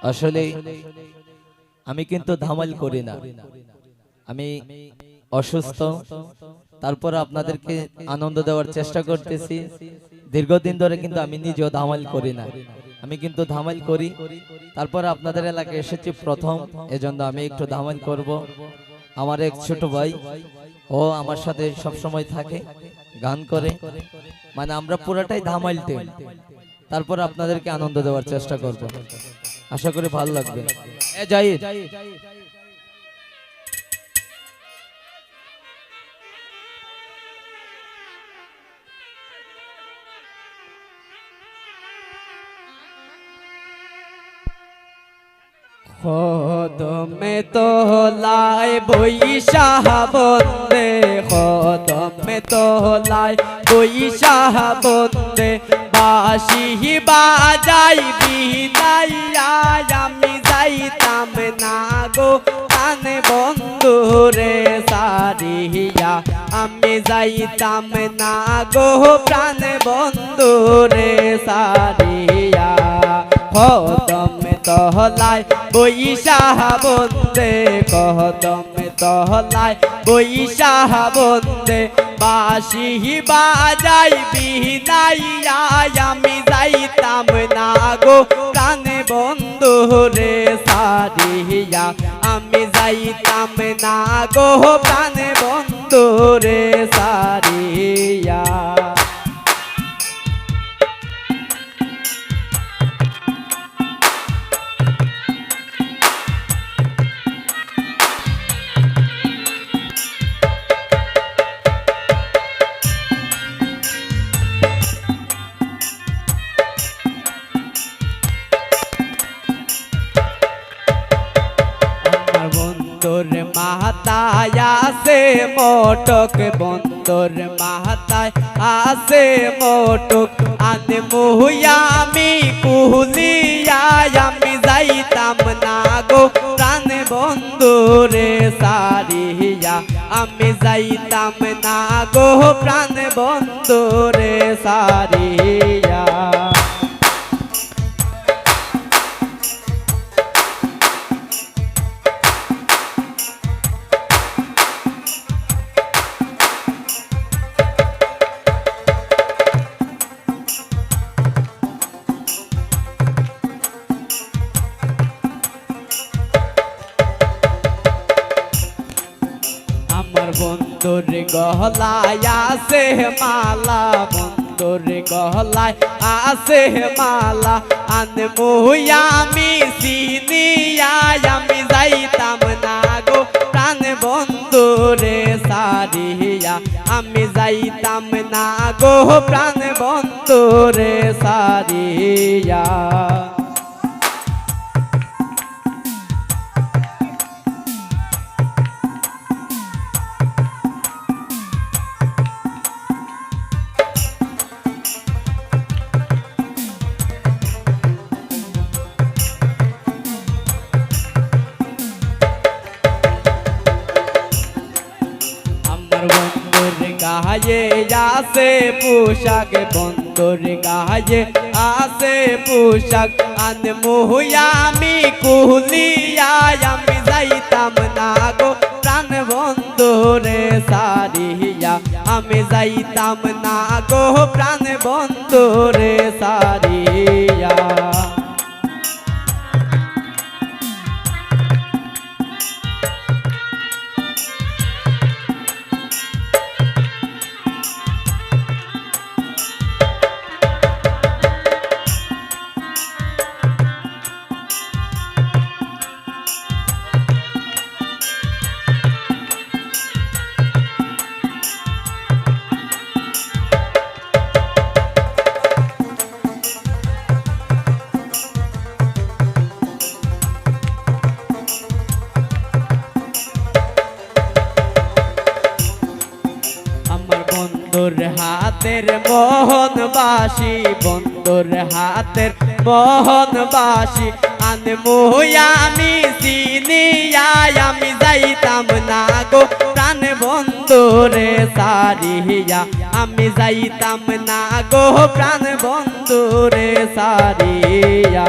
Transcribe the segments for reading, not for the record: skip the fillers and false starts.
আসলে আমি কিন্তু ধামাল করি না, আমি অসুস্থ। তারপর আপনাদেরকে আনন্দ দেওয়ার চেষ্টা করতেছি। দীর্ঘদিন ধরে কিন্তু আমি নিজেও ধামাল করি না, আমি কিন্তু ধামাল করি। তারপর আপনাদের এলাকায় এসেছি প্রথম, এজন্য আমি একটু ধামাল করব। আমার এক ছোট ভাই, ও আমার সাথে সব সময় থাকে, গান করে, মানে আমরা পুরাটাই ধামাল টিম। তারপর আপনাদেরকে আনন্দ দেওয়ার চেষ্টা করব, আশা করি ভালো লাগবে। এ জাহিদ, কদমে তোলায় বৈশাখ বন্দে, কদমে তোলায় বৈশাখ বন্দে, বাঁশি বাজাই বিনাইয়া আমি যাইতাম না গো প্রাণ বন্ধু রে সারিয়া, আমি যাইতাম না গো প্রাণ বন্ধু রে সারিয়া। কদমে তহলায় বৈশাখ বন্দে, কদমে তহলায় বৈশাখ বন্দে, বাঁশি বাজাই বিনাইয়া আমি যাইতাম না গো প্রাণ বন্ধু রে সারিয়া, আমি যাইতাম না গো প্রাণ বন্ধু রে সারিয়া। বন্দর মাহাতায় আসে মোটক, বন্দর মাহাতায় আসে মোটক, আনে মুহুয়ামি কুহুলিয়া আমি যাইতাম না গো প্রাণ বন্ধু রে সারিয়া, আমি যাইতাম না গো প্রাণ বন্ধু রে সারিয়া। আমার বন্ধুর গহলায় আছে মালা, বন্ধুর গহলায় আছে মালা, আনমু আমি চিনিয়া আমি যাইতাম না গো প্রাণ বন্ধু রে সারিয়া, আমি যাইতাম না গো প্রাণ বন্ধু রে সারিয়া। বন্ধুর গায়ে আসে পোশাক, বন্ধুর গায়ে আসে পোশাক, আনমু আমি কুহুলিয়া আমি যাইতাম না গো প্রাণ বন্ধু রে সারিয়া, আমি যাইতাম না গো প্রাণ বন্ধু রে সারিয়া। বন্ধুর হাতের মোহন বাসি, বন্ধুর হাতের মোহন বাসি, আনমু আমি চিনিয়া আমি যাইতাম না গো প্রাণ বন্ধু রে সারিয়া, আমি যাইতাম না গো প্রাণ বন্ধু রে সারিয়া।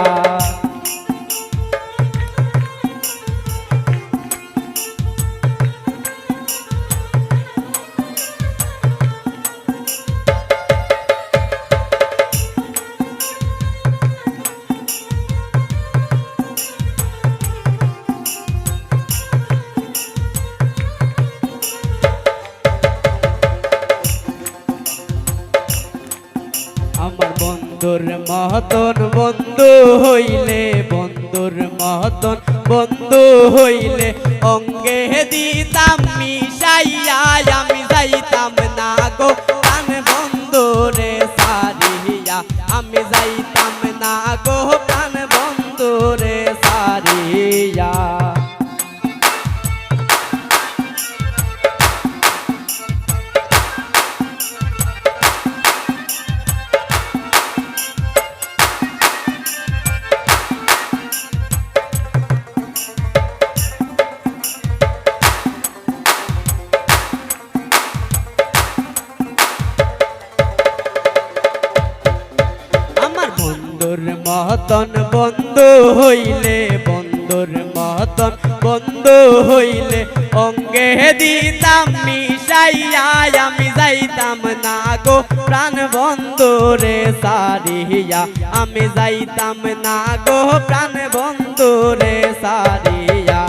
মতন বন্ধু হইলে, বন্ধুর মতন বন্ধু হইলে অঙ্গে দিতাম মিশাইয়া আমি যাইতাম না গো প্রাণ বন্ধুরে সারিয়া, আমি যাইতাম না গো প্রাণ বন্ধুরে সারিয়া। বন্ধুর মতন বন্ধু হইলে, বন্ধুর মতন বন্ধু হইলে অঙ্গে দিতাম মিশাইয়া আমি যাইতাম না গো প্রাণ বন্ধুরে সারিয়া, আমি যাইতাম না গো প্রাণ বন্ধুরে সারিয়া।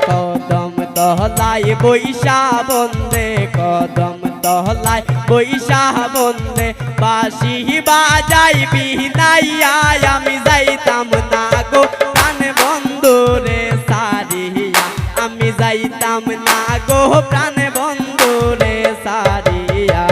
কদম তহলায় বৈশা বন্দে, কদম তহলায় বৈশা বন্দে বাঁশি বাজাই বিনাইয়া আমি যাইতাম না গো প্রাণ বন্ধুরে সারিয়া, আমি যাইতাম না গো প্রাণ বন্ধুরে সারিয়া।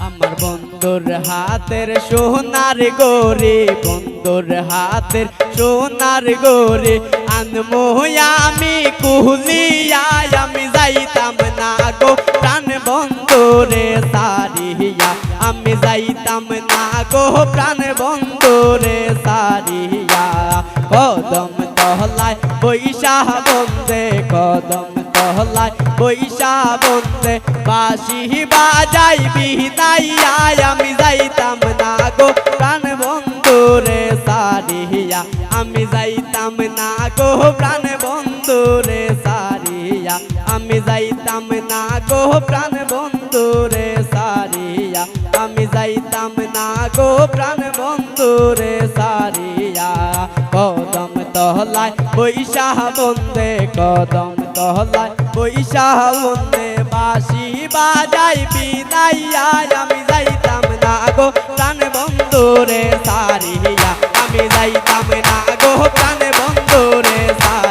আমার বন্ধুর হাতের সোনার গড়ি, বন্ধুর হাতের সোনার গড়ি আনমো আমি কুলিয়া, আমি যাইতাম না গো প্রাণ বন্ধুরে সারিয়া, আমি যাইতাম না গো প্রাণ বন্ধুরে সারিয়া। কদম তহলায় বৈশা বন্দে, কদম তহলায় বৈশা বন্দে বাঁশি বাজাই বিনাইয়া আমি যাইতাম না গো প্রাণ বন্ধুরে সারিয়া, আমি যাইতাম না গো প্রাণ বন্ধুরে সারিয়া, আমি যাইতাম না গো প্রাণ বন্ধুরে সারিয়া, আমি যাইতাম না গো প্রাণ বন্ধুরে সারিয়া। কদম তহলায় বৈশা বন্দে, কদম তহলায় বৈশা বন্দে বাঁশি বাজাই বিনাইয়া আমি যাইতাম না গো প্রাণ বন্ধুরে সারিয়া, আমি যাইতাম না গো প্রাণ বন্ধুরে সারিয়া।